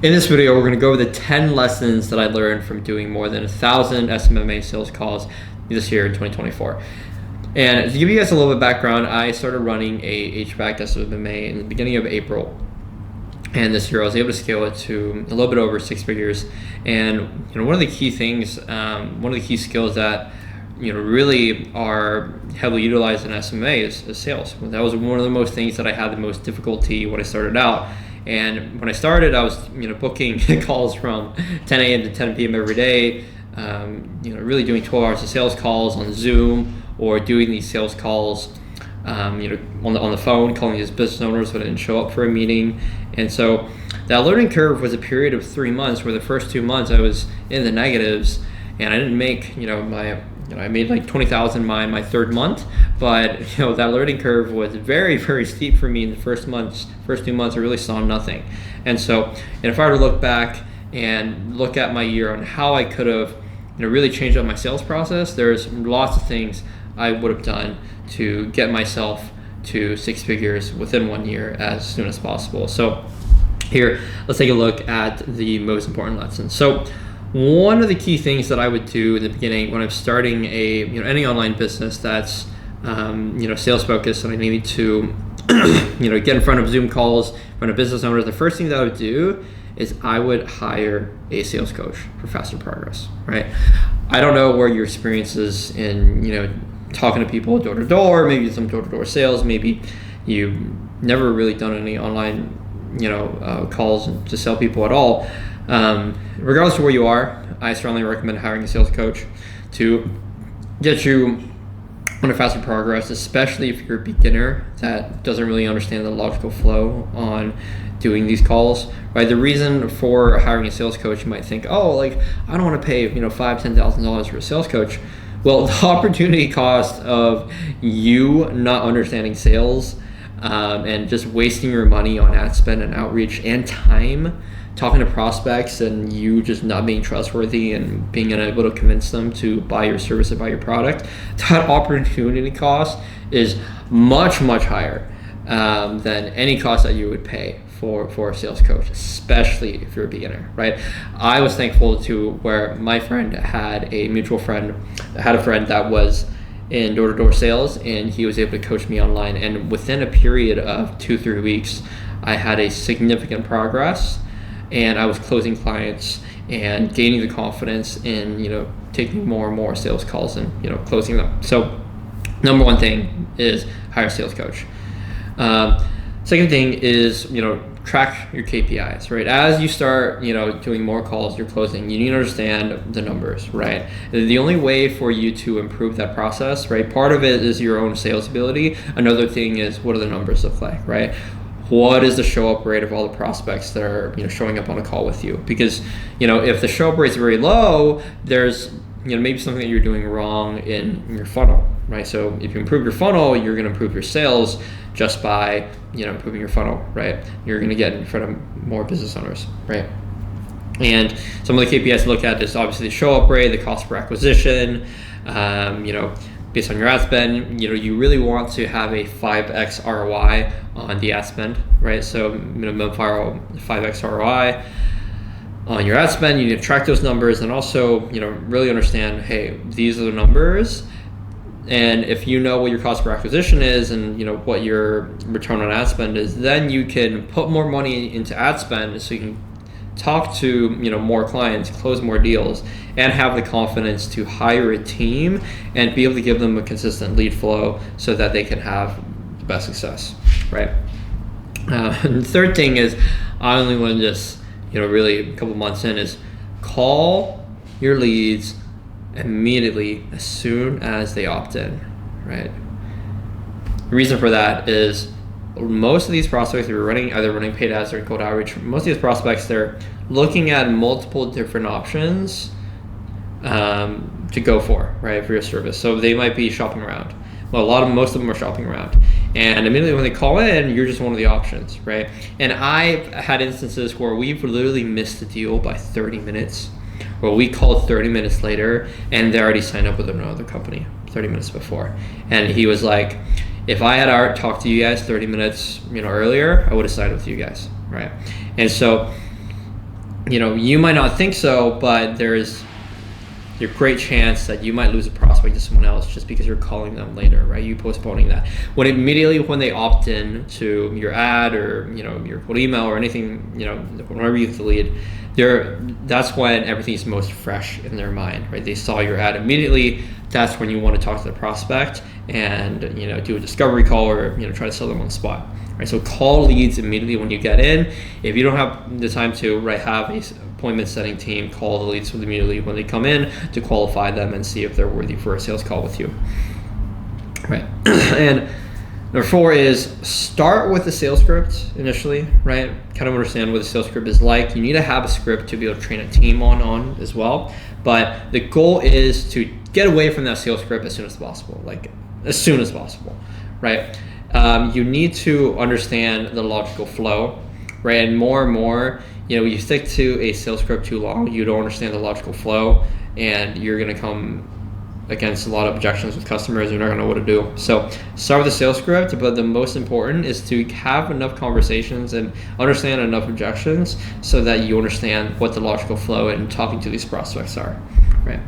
In this video, we're going to go over the 10 lessons that I learned from doing more than 1,000 SMMA sales calls this year in 2024. And to give you guys a little bit of background, I started running a HVAC SMMA in the beginning of April. And this year I was able to scale it to a little bit over 6 figures. And one of the key things, one of the key skills that really are heavily utilized in SMA is sales. That was one of the most things that I had the most difficulty when I started out. And when I started, I was booking calls from 10 a.m. to 10 p.m. every day. Really doing 12 hours of sales calls on Zoom, or doing these sales calls on the phone, calling these business owners who didn't show up for a meeting. And so that learning curve was a period of 3 months, where the first 2 months I was in the negatives, and I didn't make I made like 20,000 my third month, but that learning curve was very, very steep for me in the first 2 months. I really saw nothing. And so, if I were to look back and look at my year on how I could have really changed up my sales process, there's lots of things I would have done to get myself to 6 figures within 1 year as soon as possible. So here, let's take a look at the most important lessons. So one of the key things that I would do in the beginning when I'm starting any online business that's sales focused, and I needed to get in front of Zoom calls, in front of business owners, the first thing that I would do is I would hire a sales coach for faster progress, right? I don't know where your experience is in talking to people door to door, maybe some door to door sales, maybe you've never really done any online calls to sell people at all. Regardless of where you are, I strongly recommend hiring a sales coach to get you on a faster progress, especially if you're a beginner that doesn't really understand the logical flow on doing these calls, right? The reason for hiring a sales coach, you might think, I don't want to pay $5,000-$10,000 for a sales coach. Well, the opportunity cost of you not understanding sales and just wasting your money on ad spend and outreach and time talking to prospects, and you just not being trustworthy and being unable to convince them to buy your service or buy your product, that opportunity cost is much, much higher than any cost that you would pay for a sales coach, especially if you're a beginner, right? I was thankful to where my friend had a friend that was in door-to-door sales, and he was able to coach me online. And within a period of 2-3 weeks, I had a significant progress, and I was closing clients and gaining the confidence in taking more and more sales calls and closing them. So number one thing is hire a sales coach. Second thing is track your KPIs, right? As you start doing more calls, you're closing, you need to understand the numbers, right? The only way for you to improve that process, right, part of it is your own sales ability. Another thing is, what do the numbers look like, right? What is the show up rate of all the prospects that are showing up on a call with you? Because if the show up rate is very low, there's maybe something that you're doing wrong in your funnel, right? So if you improve your funnel, you're going to improve your sales just by improving your funnel, right? You're going to get in front of more business owners, right? And some of the KPIs to look at is obviously the show up rate, the cost per acquisition, based on your ad spend. You really want to have a 5x ROI on the ad spend, right? So minimum 5x ROI on your ad spend. You need to track those numbers, and also really understand, hey, these are the numbers. And if you know what your cost per acquisition is and what your return on ad spend is, then you can put more money into ad spend so you can talk to more clients, close more deals, and have the confidence to hire a team and be able to give them a consistent lead flow so that they can have the best success, right? And the third thing is, I only want to just really a couple months in, is call your leads immediately as soon as they opt in, right? The reason for that is most of these prospects that are either running paid ads or cold outreach, most of these prospects, they're looking at multiple different options to go for, right, for your service. So they might be shopping around. Well, most of them are shopping around. And immediately when they call in, you're just one of the options, right? And I've had instances where we've literally missed the deal by 30 minutes, where we called 30 minutes later and they already signed up with another company 30 minutes before. And he was like, if I had talked to you guys 30 minutes earlier, I would have signed with you guys, right? And so you might not think so, but there's a great chance that you might lose a prospect to someone else just because you're calling them later, right? You postponing that. When they opt in to your ad or your cold email or anything, whenever you get the lead, that's when everything's most fresh in their mind, right? They saw your ad immediately. That's when you want to talk to the prospect and do a discovery call or try to sell them on the spot. Right, so call leads immediately when you get in. If you don't have the time to have a appointment setting team, call the leads immediately when they come in to qualify them and see if they're worthy for a sales call with you. Right, and number 4 is start with the sales script initially. Right, kind of understand what the sales script is like. You need to have a script to be able to train a team on as well. But the goal is to get away from that sales script as soon as possible. Right. You need to understand the logical flow, right? And more, you stick to a sales script too long, you don't understand the logical flow, and you're going to come against a lot of objections with customers. You're not going to know what to do. So start with the sales script, but the most important is to have enough conversations and understand enough objections so that you understand what the logical flow in talking to these prospects are, right?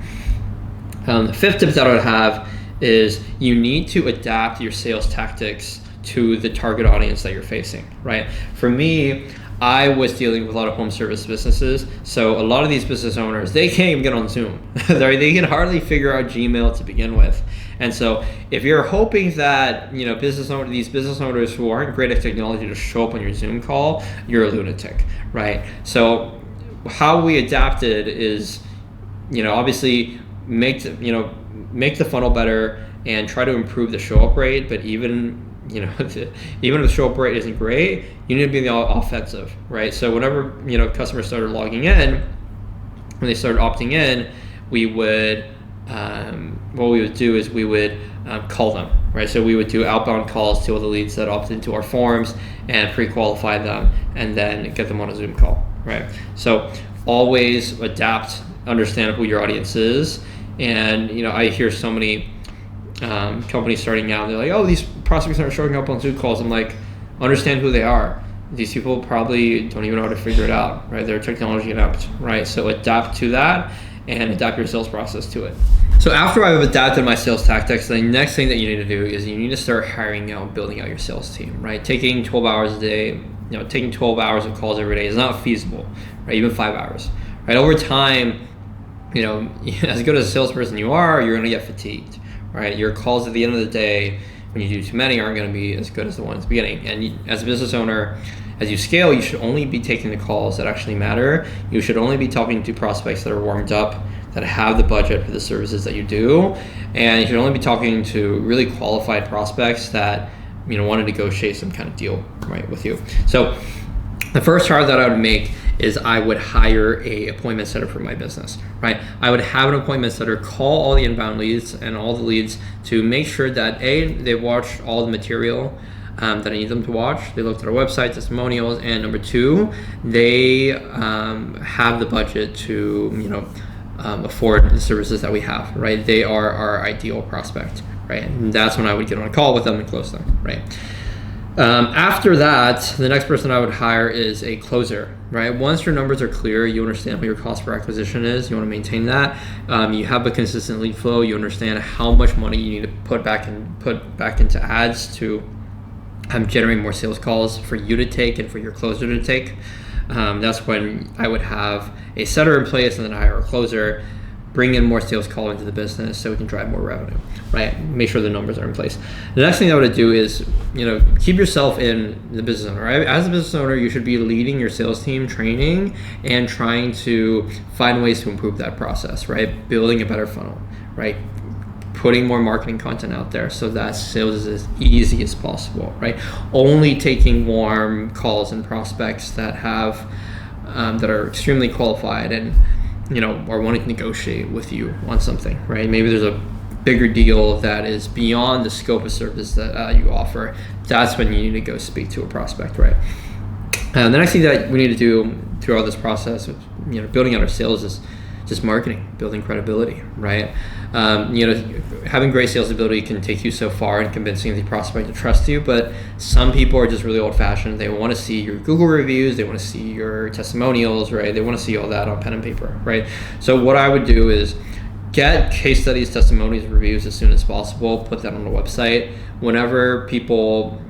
The 5th tip that I would have is you need to adapt your sales tactics to the target audience that you're facing, right? For me, I was dealing with a lot of home service businesses. So a lot of these business owners, they can't even get on Zoom. They can hardly figure out Gmail to begin with. And so if you're hoping that these business owners who aren't great at technology to show up on your Zoom call, you're a lunatic, right? So how we adapted is, obviously make the funnel better and try to improve the show up rate. But even if the show up rate isn't great, you need to be in the offensive, right? So whenever customers started logging in, when they started opting in, we would what we would do is we would call them, right? So we would do outbound calls to all the leads that opt into our forums and pre-qualify them and then get them on a Zoom call, right? So always adapt, understand who your audience is. And I hear so many companies starting out, they're like, oh, these prospects aren't showing up on Zoom calls. I'm like, understand who they are. These people probably don't even know how to figure it out, right? They're technology inept, right? So adapt to that and adapt your sales process to it. So after I've adapted my sales tactics, the next thing that you need to do is you need to start hiring out, building out your sales team, right? Taking 12 hours a day, taking 12 hours of calls every day is not feasible, right? Even 5 hours, right? Over time, as good as a salesperson you are, you're going to get fatigued, right? Your calls at the end of the day, when you do too many, aren't going to be as good as the ones at the beginning. And as a business owner, as you scale, you should only be taking the calls that actually matter. You should only be talking to prospects that are warmed up, that have the budget for the services that you do. And you should only be talking to really qualified prospects that want to negotiate some kind of deal, right, with you. So the first hire that I would make is I would hire a appointment setter for my business, right? I would have an appointment setter call all the inbound leads and all the leads to make sure that they've watched all the material that I need them to watch. They looked at our website, testimonials, and number 2, they have the budget to afford the services that we have, right? They are our ideal prospect, right? And that's when I would get on a call with them and close them, right? After that, the next person I would hire is a closer, right? Once your numbers are clear, you understand what your cost per acquisition is, you want to maintain that. You have a consistent lead flow, you understand how much money you need to put back into ads to generate more sales calls for you to take and for your closer to take. That's when I would have a setter in place and then hire a closer, bring in more sales call into the business so we can drive more revenue, right? Make sure the numbers are in place. The next thing I would do is, keep yourself in the business owner, right? As a business owner, you should be leading your sales team, training, and trying to find ways to improve that process, right? Building a better funnel, right? Putting more marketing content out there so that sales is as easy as possible, right? Only taking warm calls and prospects that have, that are extremely qualified and or wanting to negotiate with you on something, right? Maybe there's a bigger deal that is beyond the scope of service that you offer. That's when you need to go speak to a prospect, right? And the next thing that we need to do throughout this process of building out our sales is just marketing, building credibility, right? Having great sales ability can take you so far in convincing the prospect to trust you, but some people are just really old-fashioned. They want to see your Google reviews, they want to see your testimonials, right? They want to see all that on pen and paper, right? So what I would do is get case studies, testimonies, reviews as soon as possible. Put that on the website. Whenever people,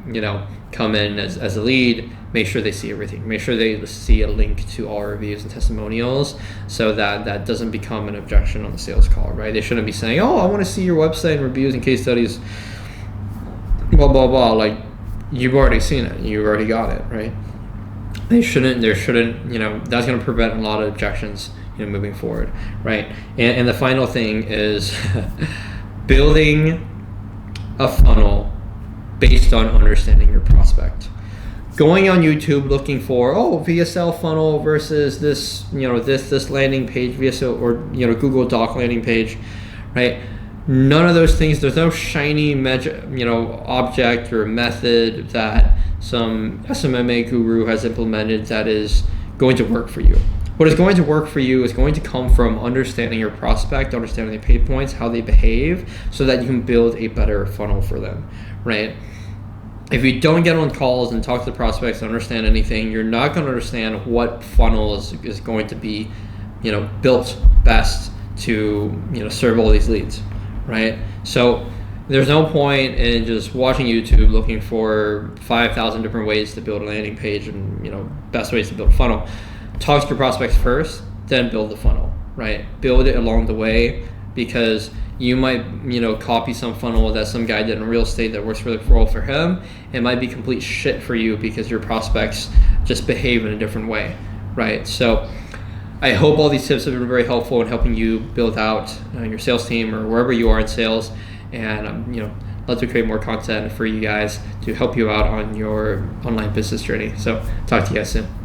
come in as a lead, make sure they see everything. Make sure they see a link to all reviews and testimonials, so that doesn't become an objection on the sales call, right? They shouldn't be saying, "Oh, I want to see your website and reviews and case studies, blah blah blah." Like, you've already seen it, you already got it, right? There shouldn't, that's going to prevent a lot of objections, moving forward, right? And the final thing is building a funnel based on understanding your prospect. Going on YouTube looking for VSL funnel versus this this landing page, VSL or Google Doc landing page, right? None of those things. There's no shiny object or method that some SMMA guru has implemented that is going to work for you. What is going to work for you is going to come from understanding your prospect, understanding the pain points, how they behave, so that you can build a better funnel for them, right? If you don't get on calls and talk to the prospects and understand anything, you're not going to understand what funnel is going to be, built best to, serve all these leads, right? So there's no point in just watching YouTube looking for 5,000 different ways to build a landing page and, best ways to build a funnel. Talk to your prospects first, then build the funnel, right? Build it along the way, because you might, copy some funnel that some guy did in real estate that works really well for him. It might be complete shit for you because your prospects just behave in a different way, right? So I hope all these tips have been very helpful in helping you build out your sales team or wherever you are in sales. And, love to create more content for you guys to help you out on your online business journey. So talk to you guys soon.